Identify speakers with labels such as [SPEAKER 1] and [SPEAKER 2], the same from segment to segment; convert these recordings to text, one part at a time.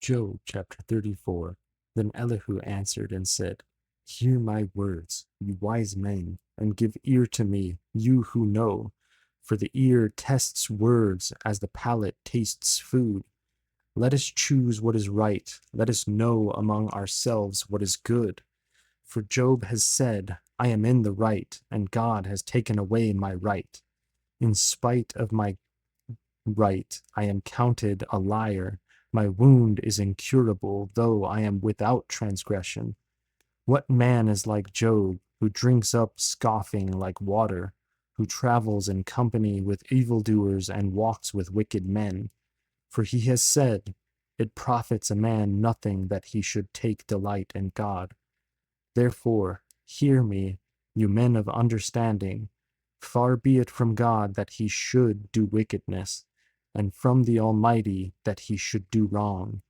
[SPEAKER 1] Job chapter 34. Then Elihu answered and said, Hear my words, you wise men, and give ear to me, you who know. For the ear tests words as the palate tastes food. Let us choose what is right. Let us know among ourselves what is good. For Job has said, I am in the right, and God has taken away my right. In spite of my right, I am counted a liar. My wound is incurable, though I am without transgression. What man is like Job, who drinks up scoffing like water, who travels in company with evildoers and walks with wicked men? For he has said, It profits a man nothing that he should take delight in God. Therefore, hear me, you men of understanding. Far be it from God that he should do wickedness, and from the Almighty that he should do wrong.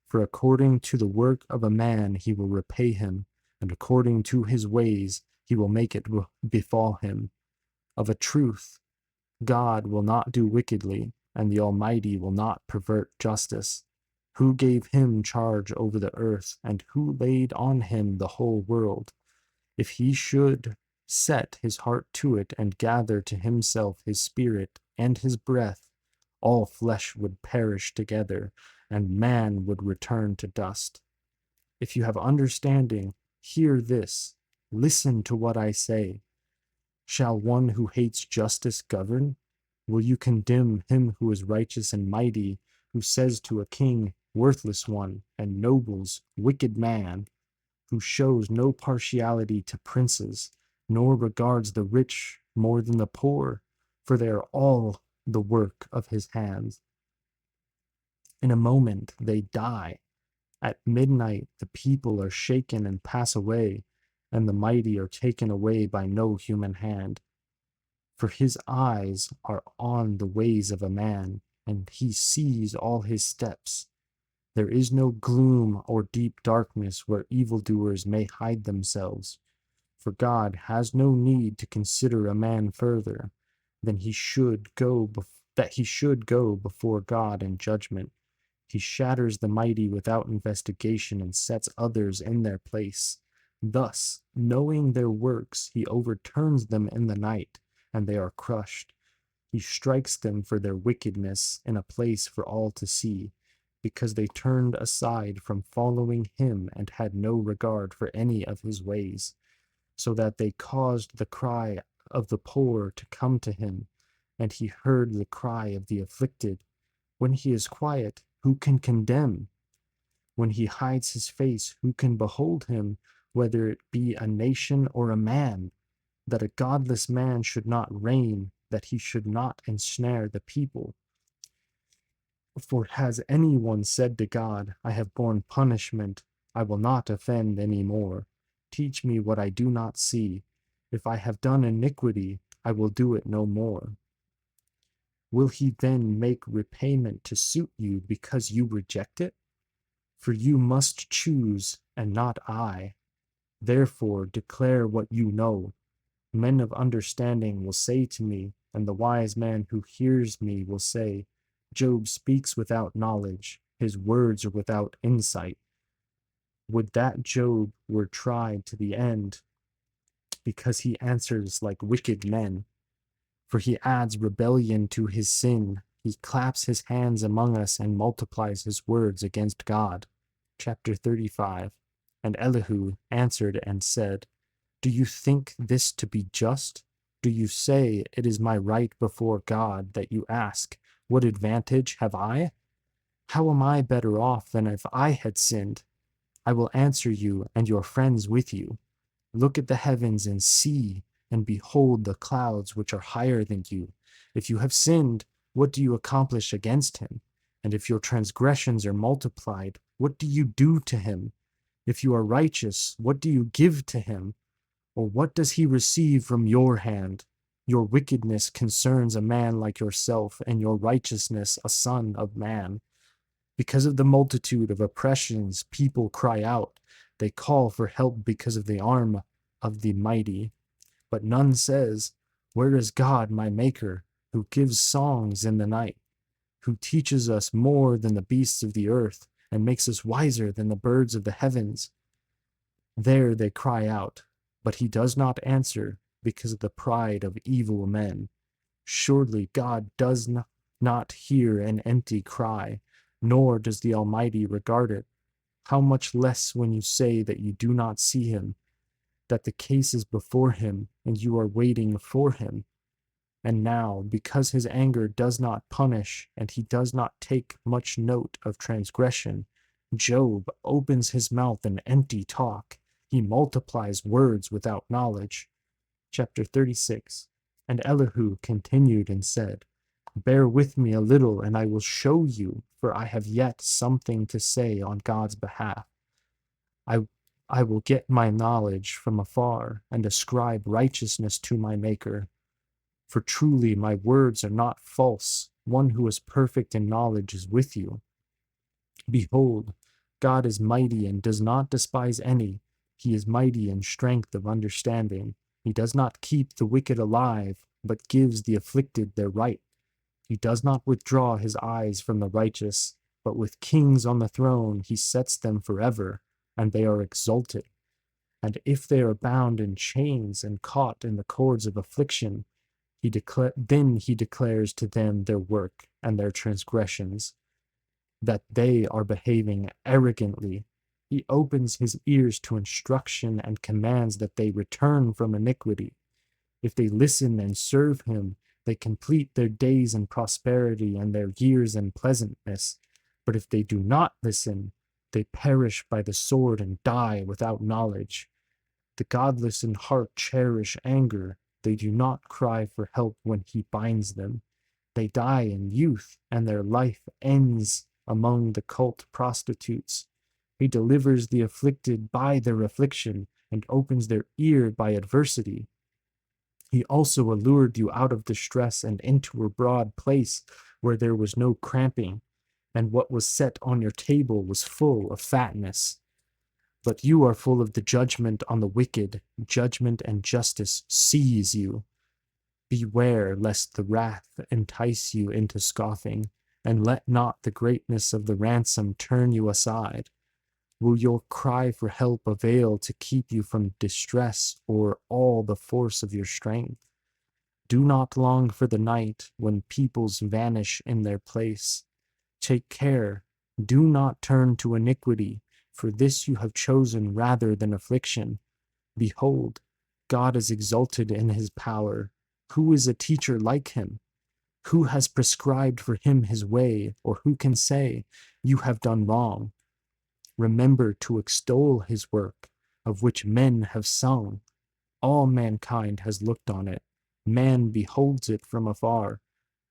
[SPEAKER 1] For according to the work of a man he will repay him, and according to his ways he will make it befall him. Of a truth, God will not do wickedly, and the Almighty will not pervert justice. Who gave him charge over the earth, and who laid on him the whole world? If he should set his heart to it and gather to himself his spirit and his breath, all flesh would perish together, and man would return to dust. If you have understanding, hear this. Listen to what I say. Shall one who hates justice govern? Will you condemn him who is righteous and mighty, who says to a king, worthless one, and nobles, wicked man, who shows no partiality to princes, nor regards the rich more than the poor, for they are all the work of his hands. In a moment they die. At midnight the people are shaken and pass away, and the mighty are taken away by no human hand. For his eyes are on the ways of a man, and he sees all his steps. There is no gloom or deep darkness where evildoers may hide themselves. For God has no need to consider a man further than that he should go before God in judgment. He shatters the mighty without investigation and sets others in their place. Thus, knowing their works, he overturns them in the night, and they are crushed. He strikes them for their wickedness in a place for all to see, because they turned aside from following him and had no regard for any of his ways, so that they caused the cry of the poor to come to him, and he heard the cry of the afflicted. When he is quiet, who can condemn? When he hides his face, who can behold him, whether it be a nation or a man? That a godless man should not reign, that he should not ensnare the people. For has any one said to God, I have borne punishment, I will not offend any more. Teach me what I do not see. If I have done iniquity, I will do it no more. Will he then make repayment to suit you because you reject it? For you must choose, and not I. Therefore declare what you know. Men of understanding will say to me, and the wise man who hears me will say, Job speaks without knowledge, his words are without insight. Would that Job were tried to the end, because he answers like wicked men. For he adds rebellion to his sin. He claps his hands among us and multiplies his words against God. Chapter 35. And Elihu answered and said, Do you think this to be just? Do you say, It is my right before God that you ask, What advantage have I? How am I better off than if I had sinned? I will answer you and your friends with you. Look at the heavens and see, and behold the clouds which are higher than you. If you have sinned, what do you accomplish against him? And if your transgressions are multiplied, what do you do to him? If you are righteous, what do you give to him? Or what does he receive from your hand? Your wickedness concerns a man like yourself, and your righteousness a son of man. Because of the multitude of oppressions, people cry out. They call for help because of the arm of the mighty. But none says, Where is God, my Maker, who gives songs in the night, who teaches us more than the beasts of the earth, and makes us wiser than the birds of the heavens. There they cry out, but he does not answer because of the pride of evil men. Surely God does not hear an empty cry, nor does the Almighty regard it. How much less when you say that you do not see him, that the case is before him, and you are waiting for him. And now, because his anger does not punish, and he does not take much note of transgression, Job opens his mouth in empty talk. He multiplies words without knowledge. Chapter 36. And Elihu continued and said, Bear with me a little, and I will show you, for I have yet something to say on God's behalf. I, I will get my knowledge from afar, and ascribe righteousness to my Maker. For truly my words are not false. One who is perfect in knowledge is with you. Behold, God is mighty and does not despise any. He is mighty in strength of understanding. He does not keep the wicked alive, but gives the afflicted their right. He does not withdraw his eyes from the righteous, but with kings on the throne he sets them forever, and they are exalted. And if they are bound in chains and caught in the cords of affliction, then he declares to them their work and their transgressions, that they are behaving arrogantly. He opens his ears to instruction and commands that they return from iniquity. If they listen and serve him, they complete their days in prosperity and their years in pleasantness. But if they do not listen, they perish by the sword and die without knowledge. The godless in heart cherish anger. They do not cry for help when he binds them. They die in youth, and their life ends among the cult prostitutes. He delivers the afflicted by their affliction, and opens their ear by adversity. He also allured you out of distress and into a broad place where there was no cramping, and what was set on your table was full of fatness. But you are full of the judgment on the wicked. Judgment and justice seize you. Beware lest the wrath entice you into scoffing, and let not the greatness of the ransom turn you aside. Will your cry for help avail to keep you from distress, or all the force of your strength? Do not long for the night when peoples vanish in their place. Take care, do not turn to iniquity, for this you have chosen rather than affliction. Behold, God is exalted in his power. Who is a teacher like him? Who has prescribed for him his way, or who can say, You have done wrong? Remember to extol his work, of which men have sung. All mankind has looked on it. Man beholds it from afar.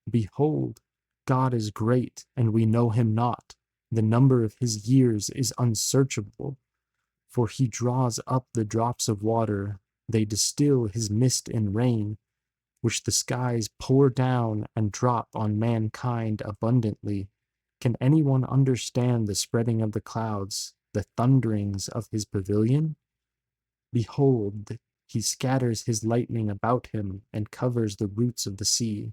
[SPEAKER 1] Behold, God is great, and we know him not. The number of his years is unsearchable. For he draws up the drops of water, they distill his mist in rain, which the skies pour down and drop on mankind abundantly. Can anyone understand the spreading of the clouds, the thunderings of his pavilion? Behold, he scatters his lightning about him and covers the roots of the sea.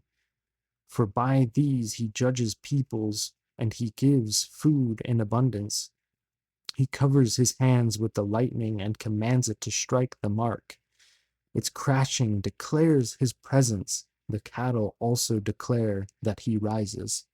[SPEAKER 1] For by these he judges peoples, and he gives food in abundance. He covers his hands with the lightning and commands it to strike the mark. Its crashing declares his presence. The cattle also declare that he rises.